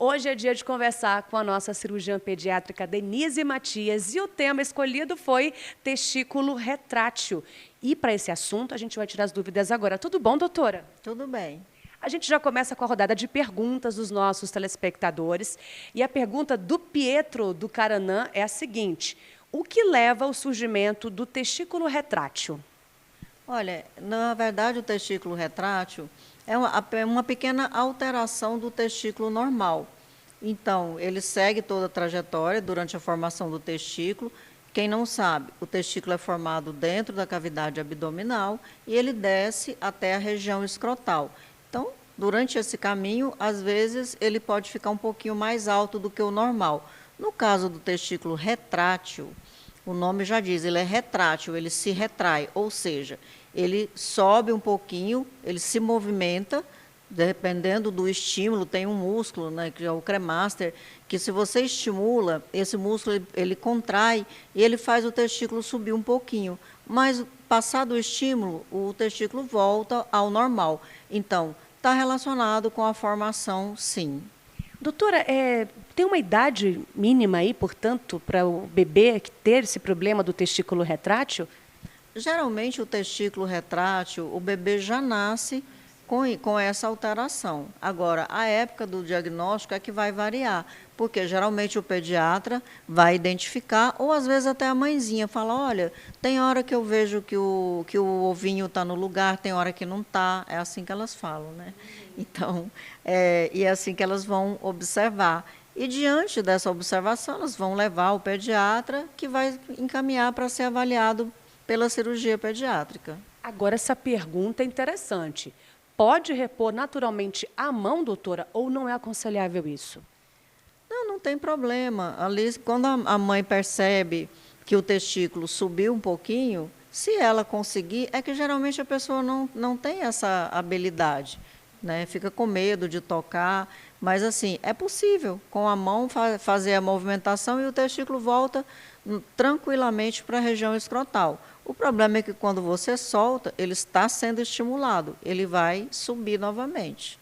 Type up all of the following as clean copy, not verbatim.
Hoje é dia de conversar com a nossa cirurgiã pediátrica Denise Matias e o tema escolhido foi testículo retrátil. E para esse assunto a gente vai tirar as dúvidas agora. Tudo bom, doutora? Tudo bem. A gente já começa com a rodada de perguntas dos nossos telespectadores. E a pergunta do Pietro do Caranã é a seguinte: o que leva ao surgimento do testículo retrátil? Olha, na verdade, o testículo retrátil é uma pequena alteração do testículo normal. Então, ele segue toda a trajetória durante a formação do testículo. Quem não sabe, o testículo é formado dentro da cavidade abdominal e ele desce até a região escrotal. Então, durante esse caminho, às vezes, ele pode ficar um pouquinho mais alto do que o normal. No caso do testículo retrátil, o nome já diz, ele é retrátil, ele se retrai, ou seja, ele sobe um pouquinho, ele se movimenta, dependendo do estímulo. Tem um músculo, né, que é o cremaster, que se você estimula, esse músculo ele contrai e ele faz o testículo subir um pouquinho. Mas, passado o estímulo, o testículo volta ao normal. Então, está relacionado com a formação, sim. Doutora, tem uma idade mínima aí, portanto, para o bebê ter esse problema do testículo retrátil? Geralmente, o testículo retrátil, o bebê já nasce com essa alteração. Agora, a época do diagnóstico é que vai variar, porque geralmente o pediatra vai identificar, ou às vezes até a mãezinha fala, olha, tem hora que eu vejo que o ovinho está no lugar, tem hora que não está, é assim que elas falam, né? Então, e é assim que elas vão observar. E diante dessa observação, elas vão levar o pediatra, que vai encaminhar para ser avaliado pela cirurgia pediátrica. Agora, essa pergunta é interessante. Pode repor naturalmente a mão, doutora, ou não é aconselhável isso? Não tem problema. Ali, quando a mãe percebe que o testículo subiu um pouquinho, se ela conseguir, é que geralmente a pessoa não tem essa habilidade, né? Fica com medo de tocar, mas assim, é possível, com a mão fazer a movimentação e o testículo volta tranquilamente para a região escrotal. O problema é que quando você solta, ele está sendo estimulado, ele vai subir novamente.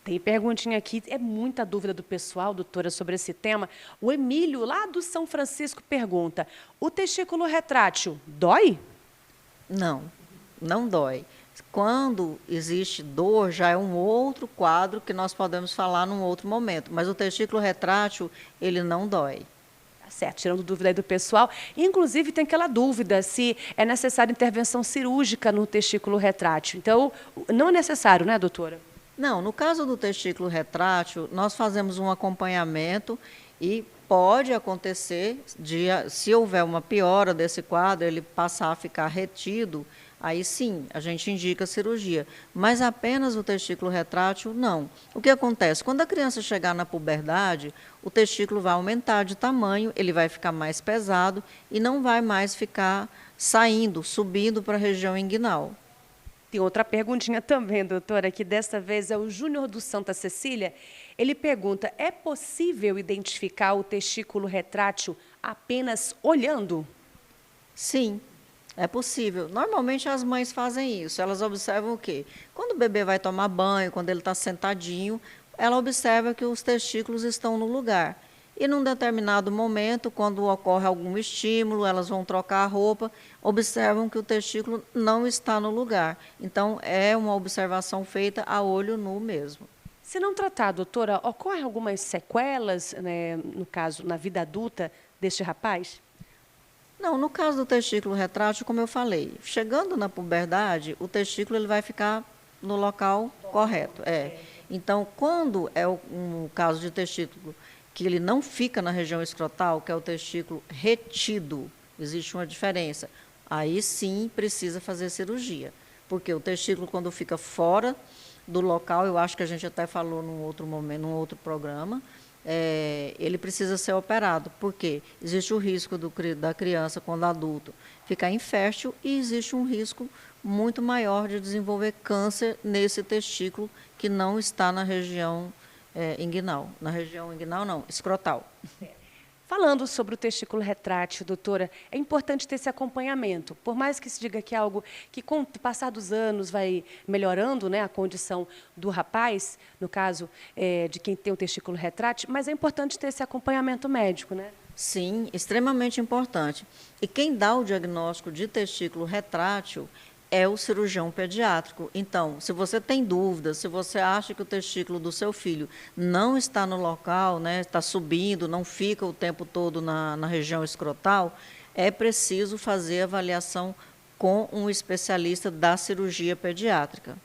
Tem perguntinha aqui, é muita dúvida do pessoal, doutora, sobre esse tema. O Emílio, lá do São Francisco, pergunta: o testículo retrátil dói? Não dói. Quando existe dor, já é um outro quadro que nós podemos falar num outro momento. Mas o testículo retrátil, ele não dói. Tá certo, tirando dúvida aí do pessoal. Inclusive, tem aquela dúvida se é necessária intervenção cirúrgica no testículo retrátil. Então, não é necessário, né, doutora? Não, no caso do testículo retrátil, nós fazemos um acompanhamento e pode acontecer, se houver uma piora desse quadro, ele passar a ficar retido, aí sim, a gente indica a cirurgia. Mas apenas o testículo retrátil, não. O que acontece? Quando a criança chegar na puberdade, o testículo vai aumentar de tamanho, ele vai ficar mais pesado e não vai mais ficar subindo para a região inguinal. Tem outra perguntinha também, doutora, que desta vez é o Júnior do Santa Cecília. Ele pergunta: é possível identificar o testículo retrátil apenas olhando? Sim, é possível. Normalmente as mães fazem isso. Elas observam o quê? Quando o bebê vai tomar banho, quando ele está sentadinho, ela observa que os testículos estão no lugar. E num determinado momento, quando ocorre algum estímulo, elas vão trocar a roupa, observam que o testículo não está no lugar. Então, é uma observação feita a olho nu mesmo. Se não tratar, doutora, ocorrem algumas sequelas, né, no caso, na vida adulta deste rapaz? Não, no caso do testículo retrátil, como eu falei, chegando na puberdade, o testículo ele vai ficar no local correto. Então, quando é um caso de testículo que ele não fica na região escrotal, que é o testículo retido, existe uma diferença. Aí sim precisa fazer cirurgia, porque o testículo, quando fica fora do local, eu acho que a gente até falou num outro momento, num outro programa, ele precisa ser operado, porque existe o risco da criança, quando adulto, ficar infértil e existe um risco muito maior de desenvolver câncer nesse testículo que não está na região inguinal. Na região inguinal, não, escrotal. Falando sobre o testículo retrátil, doutora, é importante ter esse acompanhamento. Por mais que se diga que é algo que, com o passar dos anos, vai melhorando, né, a condição do rapaz, no caso de quem tem o testículo retrátil, mas é importante ter esse acompanhamento médico, né? Sim, extremamente importante. E quem dá o diagnóstico de testículo retrátil é o cirurgião pediátrico. Então, se você tem dúvidas, se você acha que o testículo do seu filho não está no local, né, está subindo, não fica o tempo todo na região escrotal, é preciso fazer avaliação com um especialista da cirurgia pediátrica.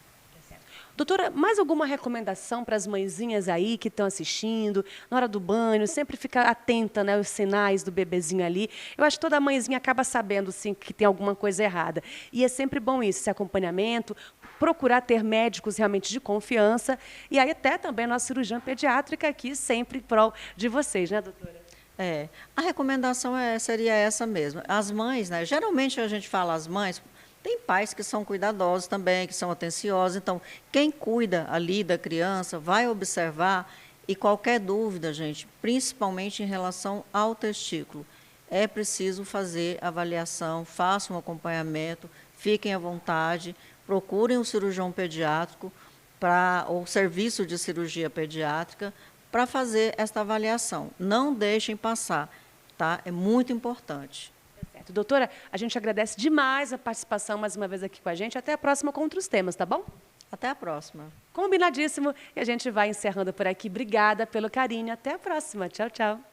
Doutora, mais alguma recomendação para as mãezinhas aí que estão assistindo, na hora do banho, sempre ficar atenta, né, aos sinais do bebezinho ali? Eu acho que toda mãezinha acaba sabendo, sim, que tem alguma coisa errada. E é sempre bom isso, esse acompanhamento, procurar ter médicos realmente de confiança, e aí até também a nossa cirurgiã pediátrica aqui, sempre em prol de vocês, né, doutora? A recomendação seria essa mesmo. As mães, né, geralmente a gente fala as mães. Tem pais que são cuidadosos também, que são atenciosos. Então, quem cuida ali da criança vai observar e qualquer dúvida, gente, principalmente em relação ao testículo, é preciso fazer avaliação, façam um acompanhamento, fiquem à vontade, procurem o cirurgião pediátrico ou serviço de cirurgia pediátrica para fazer esta avaliação. Não deixem passar, tá? É muito importante. Doutora, a gente agradece demais a participação mais uma vez aqui com a gente. Até a próxima com outros temas, tá bom? Até a próxima. Combinadíssimo. E a gente vai encerrando por aqui. Obrigada pelo carinho. Até a próxima. Tchau, tchau.